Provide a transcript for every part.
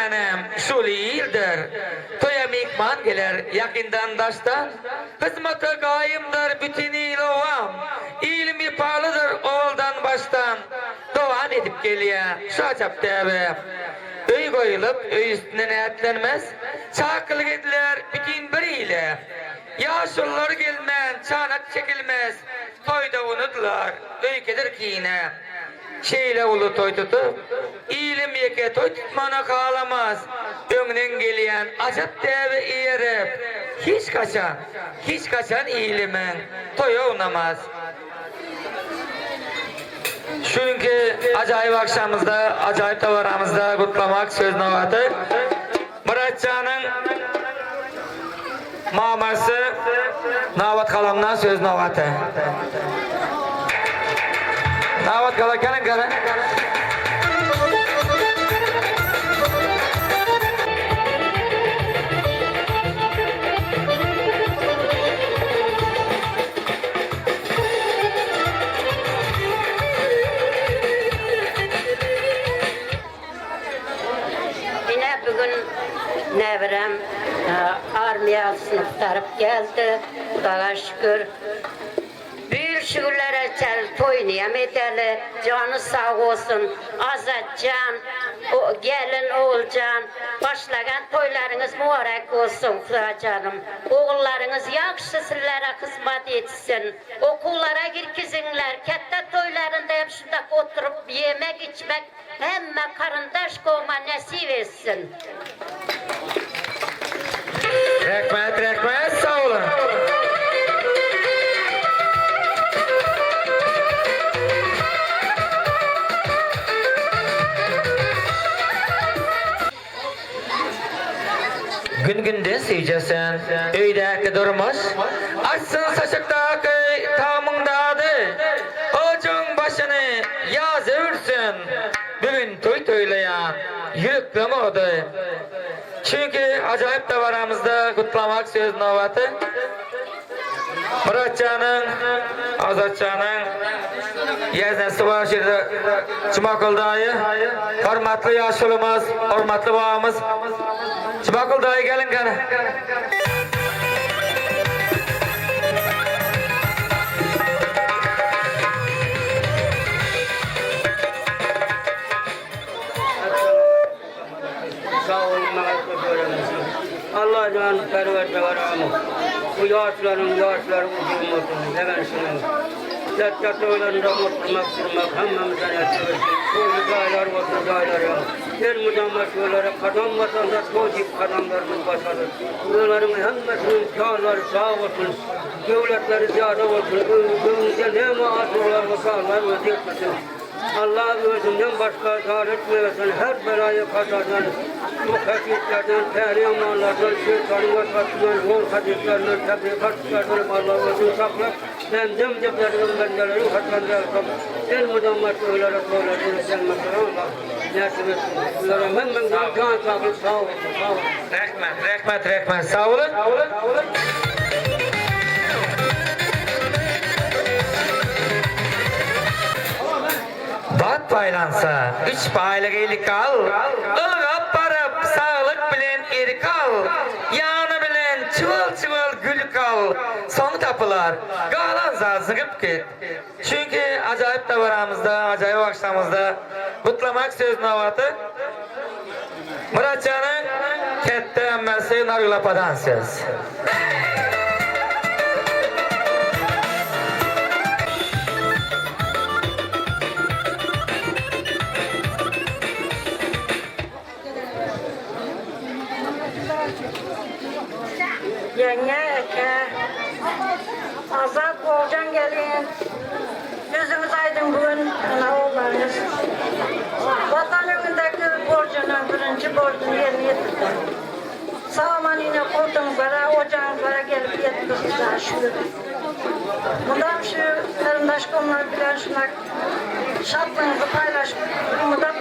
Anam şol ýyldyr. Toya mehman geler ýakyndan daşdan. Hizmete gaýymdyr bütün ýyl owam. Ilmi palydyr owaldan başdan. Dowan edip gelýär. Şaçap täbe. Öý goýulyp öý üstüne nätlenmez. Çakylyk ediler bütün bir ýyle. Ýaşullar gelmän, çanak çekilmez. Toyda unutlar. Öýkedir kine. Şeýle ulu toy tutup, ilim yeke toy tutmana kalamaz. Öňden gelýän ajap täze erip, hiç kaçan ilimin toya unamaz. Çünkü ajaýyp akşamyzda, ajaýyp tawaramyzda gutlamak söz nowaty. Muratjanyň mamasy Nawat kalamdan söz nowaty. Nawat kala gelin gelin. Yine bugün nevrem armiya sınıftarıp geldi. Dağa şükür. Şükürler açar, toynayam edeli, canı sağ olsun, Azatcan, gelin oğulcan, başlayan toylarınız mübarek olsun canım. Oğullarınız yakşı sizlere hizmet etsin, okullara girkizinler, kette toylarında hep şunda oturup yemek içmek, hemme karındaş kovma nasip etsin. Rekmet, sağ olun. Gün seycesen, öydäki durmuş, açsın saçıktaki tamıngdadı, ocuň başyny ýazy ürsün, bugün toy toylayan, ýürekleme Çünkü ajaýyp tawaramyzda gutlamak söz nowaty. Muratjanyň, Azatjanyň ýaznasy bar şerde Çumakyldaýy, hormatly ýaşulymyz, hormatly babamyz. Çumakyldaýy gelin gana. Allah can perverdegaramı, bu yaşların uzun olsun, degensin. Yat oylarında oturmak, hemmemizden yatırır. Böyle dağlar olsun, dağlar ya. Her mudamlar şöyle kadam vatandaş, tozip kadamlarımız başarır. Bunların hemmesinin çağları sağ olsun, devletleri ziyade olsun, önümüzde ne maaşlar ve sağlar vaziyetmesin. Allah özünden başka tarih versin, her belayı kazanır. Bu hakikatlerden, tehriyamanlardan, şeytanın vasfasından, yol hadislerden, tebliğatlardan Allah özünü saklar. Benden ceplerden bendeleri hatlarından el mudammat öylere söylerini gelmekler Allah nasip etsin. Bunlara hemen can sağlık sağ olun. Rekmet, sağ olun. Bat baylansa, 3 baylyk eýlik al, ılgap barıp sağlık bilen erik al, ýany bilen çyvıl gül kal, soň tapylar, galan zazygyp ket. Çünkü ajaýyp tawaramyzda, ajaýyp akşamyzda gutlamak söz nowaty. Muratjanyň kette emmesi Nargulapadan söz. Yenge, Azat Oğulcan gelin. Yüzümüz aydın bugün oğullarınız. Vatan önündeki borcunu, birinci borcunu yerine getirdi. Sağman yine kurduğunuzlara, ocağınızlara gelip yetti size şükür. Bundan şu karındaş konuları bilen şuna şartlarınızı paylaşıp, bundan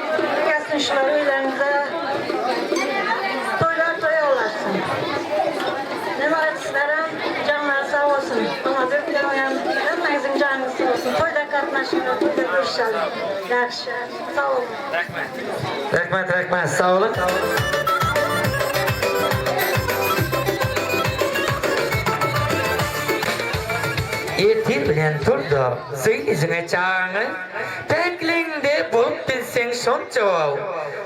gelsin şunlar öylerinize toya olasın. Nevaretçilerim canlar sağ olsun. Ama dökülen oyan hepinizin canınız sağ olsun. Toyda katnaşan toyda inşallah. Yaxşı. Sağ olun. Rahmet, sağ olun. Yetim bilen turdu, söyleyeceğine çağını. Peklinde bulup bilsen şonca ol.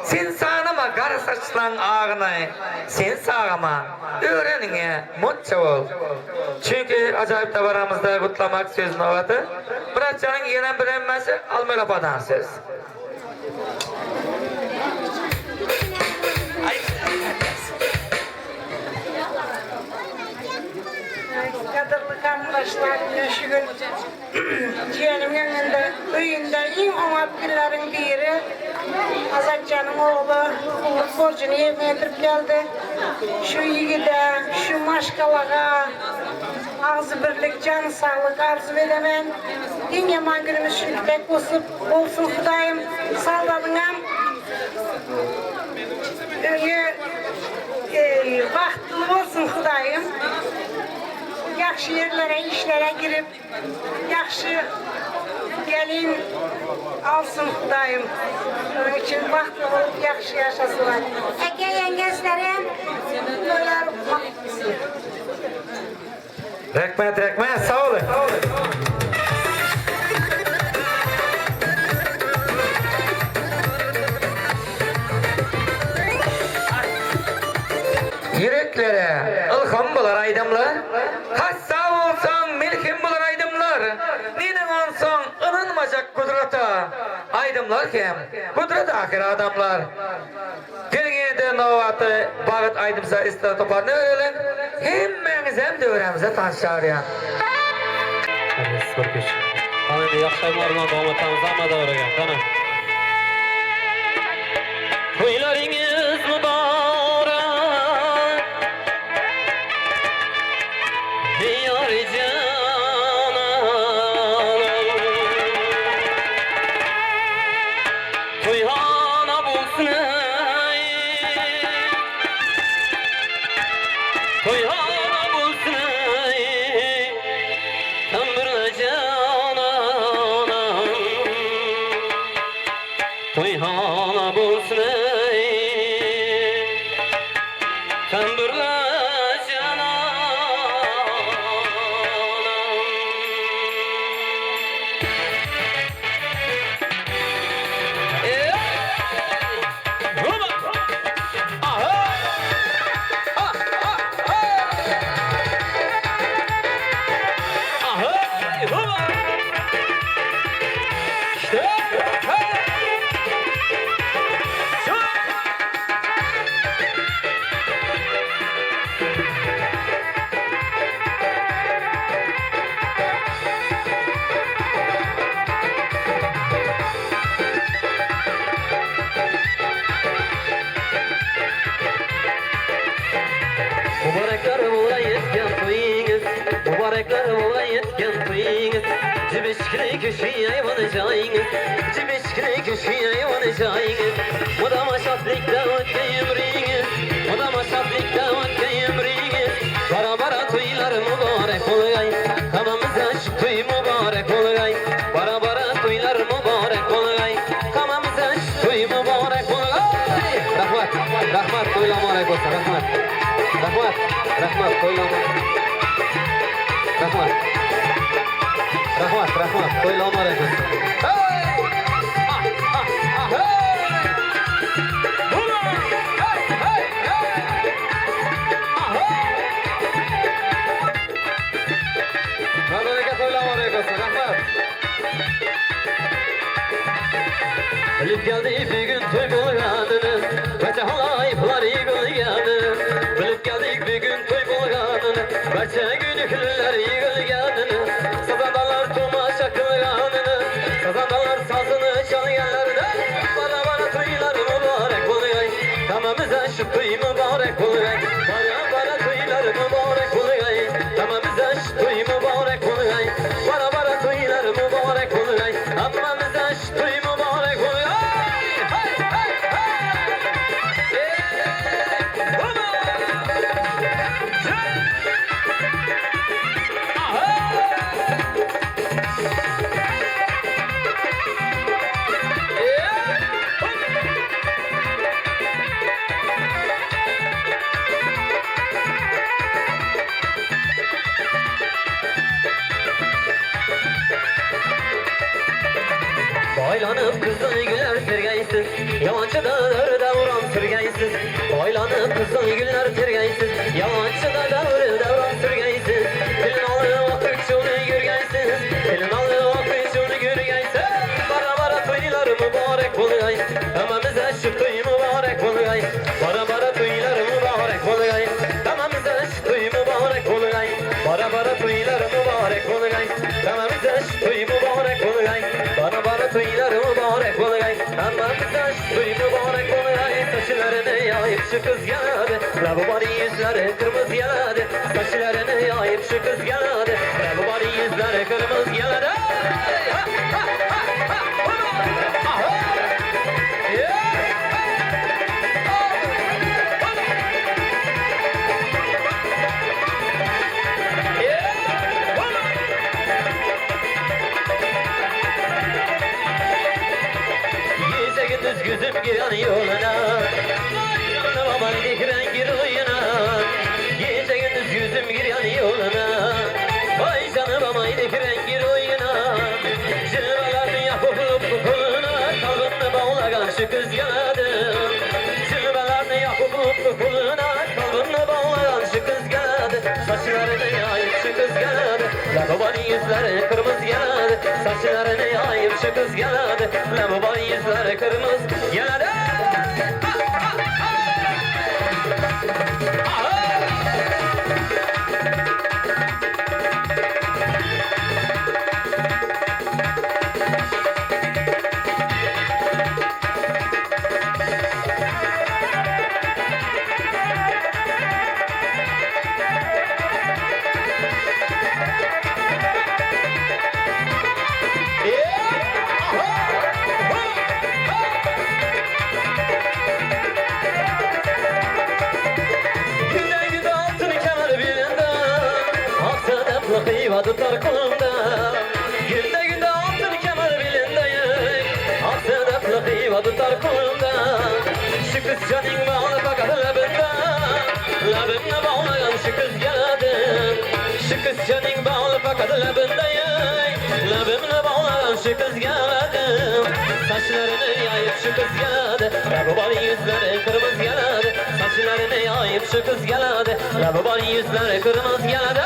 Sen sağlama kara saçlan ağını. Sen sağlama öğrenine mutça ol. Çünkü acayip tavaramızda kutlamak sözün ovadı. Bırakçanın yenen bilenmesi almayla badan söz. Kadırlı kardeşlerim yaşıyor. Ciğenim yanında, köyünde en amat günlerin biri. Azatcan'ın oğlu borcunu yerine yedirip geldi. Şu yigide, şu maşkalağa, ağzı birlik, canı sağlık arzu edemem. En yaman günümüz şimdi pek olsun Kudayım. Sağladınam. Bahtlı olsun Kudayım. Yaxşı yerlere, işlere girip, yaxşı gelin alsın Kudayım. Onun için bahtlı olup yaxşı yaşasınlar. Ege yengezlerim, böyle Rahmet, sağ olun. Yüreklere ılham bular aydımlar. Kaç sağ olsan milkim bular aydımlar. Ninin olsan ınınmacak kudrata. Aydımlar kim? Kudret ahir adamlar. Gelgede novatı bağıt aydımsa istara toparını öğrenin. Hemmeniz hem de öğrenimize tanışar ya. Spor köşk. Tanrı yaxşaylarla damatımız ama da öğrengen. Tanrı. Toylarınız mübarek. Diyar canan. Toyhana bulsun ey. Toyhana bulsun ey. Tanrı canan. Toyhana bulsun ey. Tanrı canan. Mübarekler ola yetken toyingiz, mübarekler ola yetken toyingiz. Cibişkili kişi ayvanacağınız, cibişkili kişi ayvanacağınız. Mudama şaflikte ötke yümriniz, mudama şaflikte ötke yümriniz. Bara bara toylar mübarek olay, kamamıza şu toy mübarek olay. Bara bara toylar mübarek olay, kamamıza şu toy mübarek olay. Rahmat, toylar mübarek olsun, rahmat. Rahmat, toylama. Rahmat, toylama rekos. Hey! Hey! Toylama rekos, rahmat. Bilip geldi bir gün toy bulganını, kaça halayıplar yıkılganını. Bilip geldik bir gün toy bulganını, kaça günükler yıkılganını. Sazandalar tumaşa kılganını, sazandalar sazını çalganlarını. Bana toylar mübarek olay, tamamıza şu toy mübarek olay. Bana toylar mübarek olay, tamamıza şu toy mübarek olay. Bana toylar mübarek olay, tamamıza şu toy mübarek olay. Aylanıp kızıl güller tergaysiz, yalancı da davran sürgaysiz. Aylanıp kızıl güller tergaysiz, yalancı da davran sürgaysiz. Dilin alı vakit yolu yürgaysiz, dilin alı vakit yolu yürgaysiz. Bara bara toylar mübarek bulgay, tamamıza şu toy mübarek bulgay. Bara bara toylar mübarek bulgay, tamamıza şu toy mübarek bulgay. Bara bara toylar mübarek bulgay, tamamıza şu toy mübarek bulgay. Bara bara toylar mübarek bulgay, tamamıza şu toy mübarek bulgay. Saçlarını yayıp şu kız geldi, lavabari yüzleri kırmızı geldi. Saçlarını yayıp şu kız geldi, lavabari yüzleri kırmızı geldi. Gündüz gözüm giren yoluna, aman dikren gir oyuna. Gece gündüz yüzüm giren yoluna, vay canım aman dikren gir oyuna. Cilvelerni yapıp kuluna, kalbimle bağlagan şu kız geldi. Cilvelerni yapıp kuluna, kalbimle bağlagan şu kız geldi. Saçlarını yayıp şu kız geldi, lavabari yüzleri kırmızı geldi. Saçlarını yayıp şu kız geldi, lavabari yüzleri kırmızı geldi. Kıyva tutar kolumda, günde altın kemer bilindeyim. Aksadaklı kıyva tutar kolumda, şu kız canın bağlı fakat labında. Labında bağlayan şu kız geldi, şu kız canın bağlı fakat labındayım. Labında bağlayan şu kız geldi, saçlarını yayıp şu kız geldi. Lavabari yüzleri kırmızı geldi, saçlarını yayıp şu kız geldi. Lavabari yüzleri kırmızı geldi.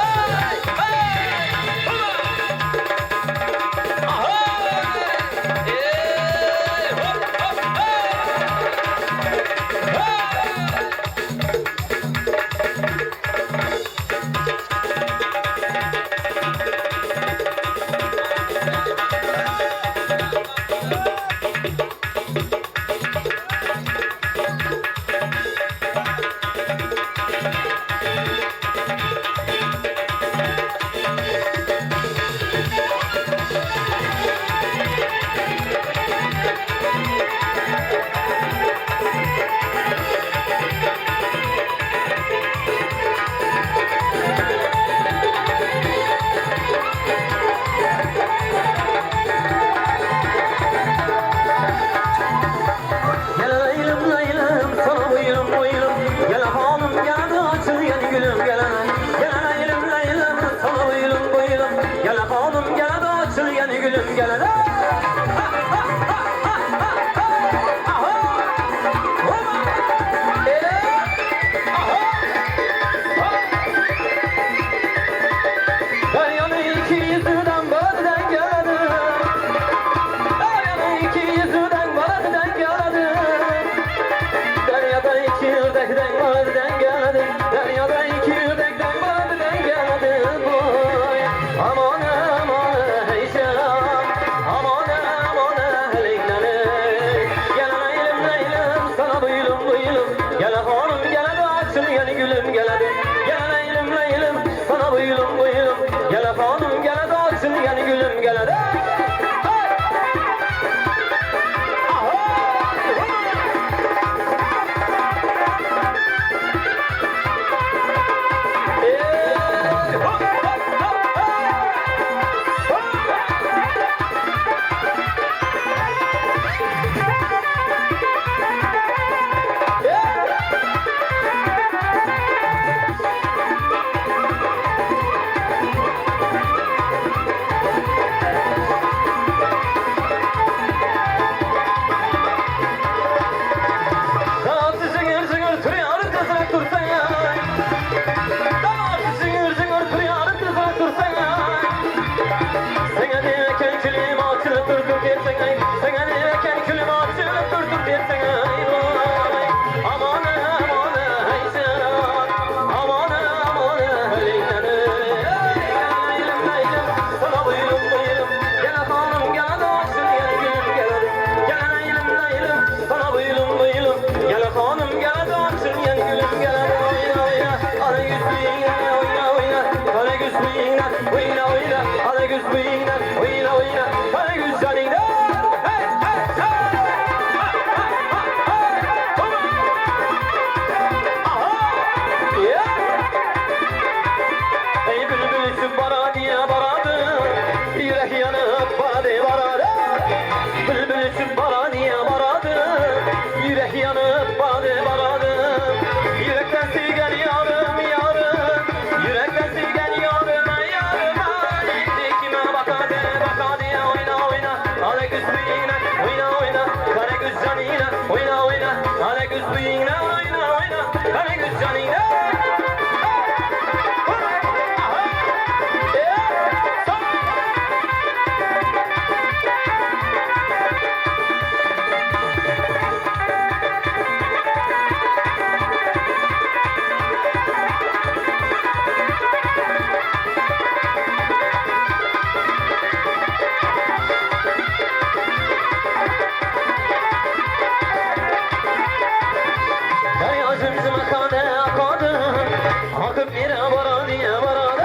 Akıp nere bara diye baradı.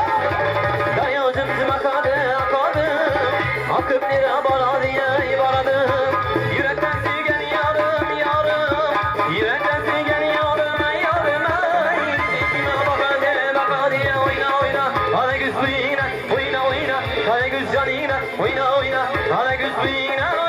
Dayacım akadı akadı. Akıp nere bara diye baradı. Yürekten sigen yarım yarım. Yürekten sigen yarım yarım. İçime baka diye oyna oyna. Hadi güz bu yine oyna oyna. Hadi güz canine oyna oyna. Hadi güz bu yine.